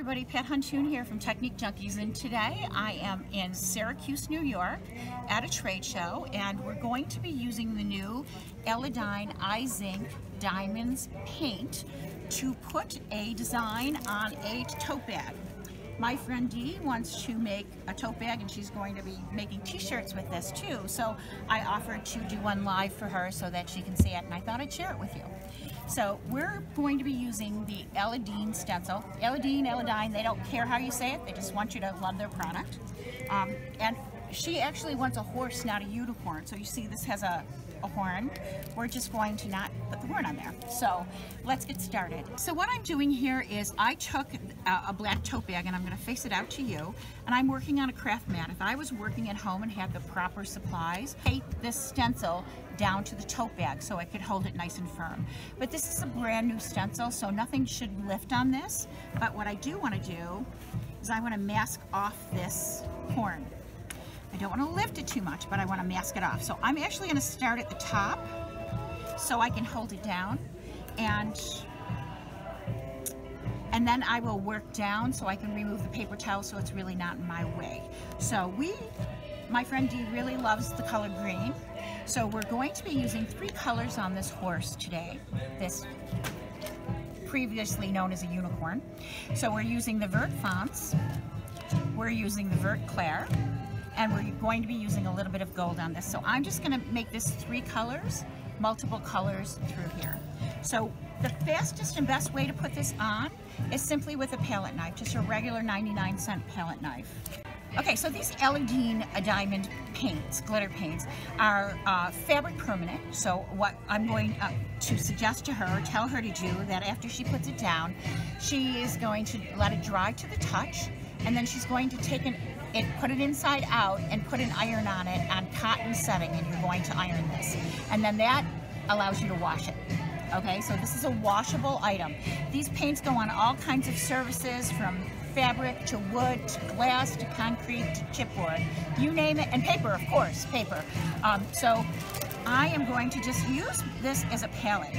everybody, Pat Huntoon here from Technique Junkies, and today I am in Syracuse, New York at a trade show, and we're going to be using the new IZINK Diamonds paint to put a design on a tote bag. My friend Dee wants to make a tote bag, and she's going to be making t-shirts with this too, so I offered to do one live for her so that she can see it, and I thought I'd share it with you. So we're going to be using the Eladine stencil. Eladine, they don't care how you say it, they just want you to love their product. And she actually wants a horse, not a unicorn. So you see this has a horn. We're just going to not put the horn on there. So let's get started. So what I'm doing here is I took a black tote bag, and I'm going to face it out to you, and I'm working on a craft mat. If I was working at home and had the proper supplies, I tape this stencil down to the tote bag so I could hold it nice and firm. But this is a brand new stencil, so nothing should lift on this. But what I do want to do is I want to mask off this horn. I don't want to lift it too much, but I want to mask it off. So I'm actually going to start at the top so I can hold it down, and then I will work down so I can remove the paper towel so it's really not in my way. So my friend Dee really loves the color green, so we're going to be using 3 colors on this horse today, this previously known as a unicorn. So we're using the Vert Fonts, we're using the Vert Clair, and we're going to be using a little bit of gold on this. So I'm just going to make this 3 colors, multiple colors through here. So the fastest and best way to put this on is simply with a palette knife, just a regular 99-cent palette knife. Okay, so these Eladine diamond paints, glitter paints, are fabric permanent. So what I'm going to suggest to her, tell her to do, that after she puts it down, she is going to let it dry to the touch, and then she's going to take put it inside out and put an iron on it on cotton setting, and you're going to iron this. And then that allows you to wash it. Okay, so this is a washable item. These paints go on all kinds of surfaces, from fabric to wood to glass to concrete to chipboard, you name it, and paper, of course, paper. So I am going to just use this as a palette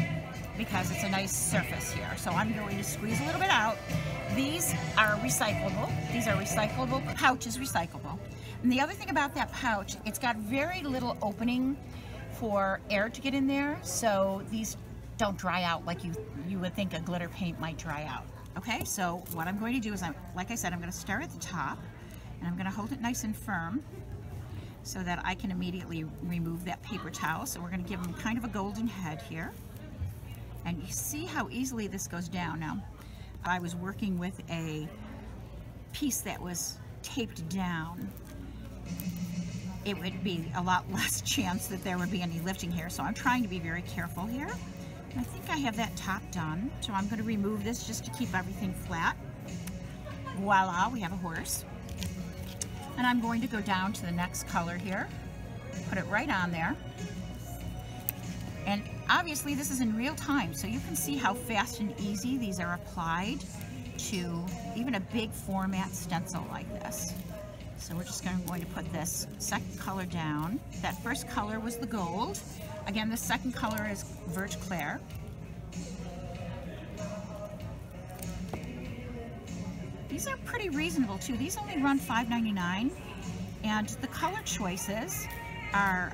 because it's a nice surface here. So I'm going to squeeze a little bit out. These are recyclable. These are recyclable. Pouch is recyclable. And the other thing about that pouch, it's got very little opening for air to get in there, so these don't dry out like you would think a glitter paint might dry out. Okay, so what I'm going to do is, like I said, I'm going to start at the top, and I'm going to hold it nice and firm so that I can immediately remove that paper towel. So we're going to give them kind of a golden head here. And you see how easily this goes down. Now, if I was working with a piece that was taped down, it would be a lot less chance that there would be any lifting here. So I'm trying to be very careful here. I think I have that top done, so I'm going to remove this just to keep everything flat. Voila, we have a horse. And I'm going to go down to the next color here, put it right on there. And obviously this is in real time, so you can see how fast and easy these are applied to even a big format stencil like this. So we're just going to put this second color down. That first color was the gold. Again, the second color is Vert Clair. These are pretty reasonable too. These only run $5.99, and the color choices are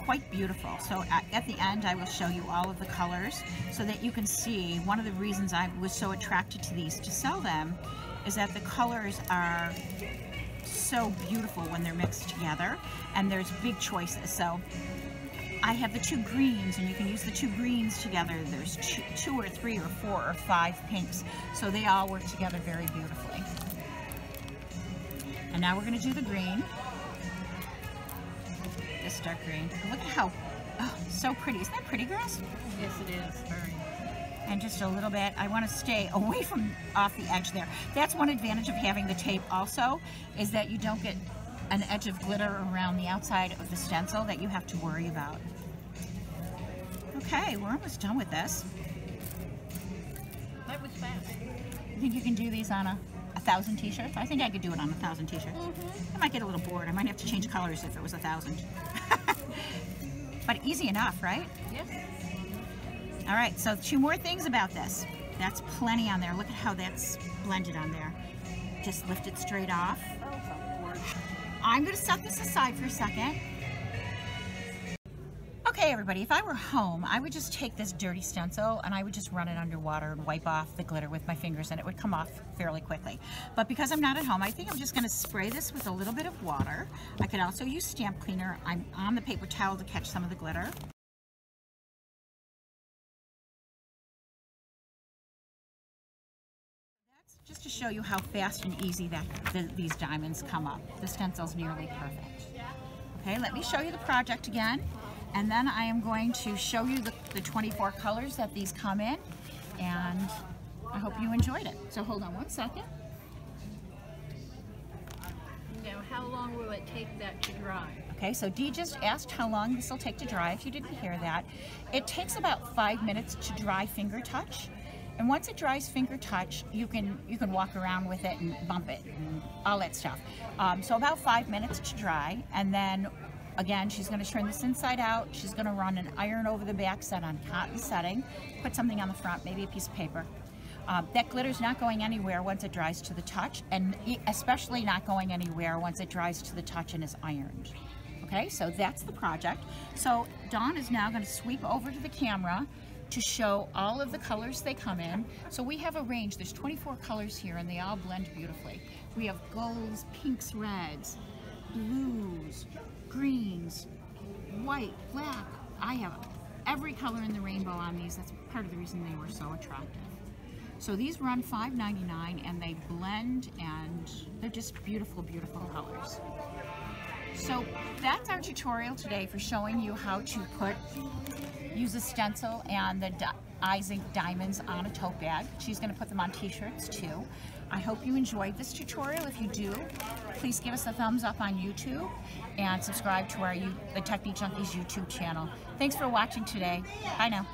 quite beautiful. So at the end, I will show you all of the colors so that you can see. One of the reasons I was so attracted to these to sell them is that the colors are so beautiful when they're mixed together, and there's big choices. So I have the 2 greens, and you can use the 2 greens together. There's 2 or 3 or 4 or 5 pinks, so they all work together very beautifully. And now we're going to do the green, this dark green. Look at how, so pretty. Isn't that pretty, girls? Yes, it is. Very. And just a little bit. I want to stay away from off the edge there. That's one advantage of having the tape also, is that you don't get an edge of glitter around the outside of the stencil that you have to worry about. Okay, we're almost done with this. That was fast. You think you can do these on 1,000 t-shirts? I think I could do it on 1,000 t-shirts. I might get a little bored. I might have to change colors if it was 1,000. But easy enough, right? Yes. All right, so 2 more things about this. That's plenty on there. Look at how that's blended on there. Just lift it straight off. I'm going to set this aside for a second. Okay, everybody, if I were home, I would just take this dirty stencil and I would just run it underwater and wipe off the glitter with my fingers, and it would come off fairly quickly. But because I'm not at home, I think I'm just going to spray this with a little bit of water. I could also use stamp cleaner. I'm on the paper towel to catch some of the glitter. That's just to show you how fast and easy that these diamonds come up. The stencil's nearly perfect. Okay, let me show you the project again. And then I am going to show you the 24 colors that these come in, and I hope you enjoyed it. So hold on one second. Now, how long will it take that to dry? Okay, so Dee just asked how long this will take to dry. If you didn't hear that, it takes about 5 minutes to dry finger touch. And once it dries finger touch, you can walk around with it and bump it and all that stuff. So about 5 minutes to dry, and then again, she's going to turn this inside out. She's going to run an iron over the back set on cotton setting, put something on the front, maybe a piece of paper. That glitter's not going anywhere once it dries to the touch, and especially not going anywhere once it dries to the touch and is ironed. Okay, so that's the project. So Dawn is now going to sweep over to the camera to show all of the colors they come in. So we have a range. There's 24 colors here, and they all blend beautifully. We have golds, pinks, reds, blues, greens, white, black. I have every color in the rainbow on these. That's part of the reason they were so attractive. So these run $5.99, and they blend, and they're just beautiful, beautiful colors. So that's our tutorial today for showing you how to use a stencil and the IZINK diamonds on a tote bag. She's going to put them on t-shirts too. I hope you enjoyed this tutorial. If you do, please give us a thumbs up on YouTube and subscribe to the Technique Junkies YouTube channel. Thanks for watching today. Bye now.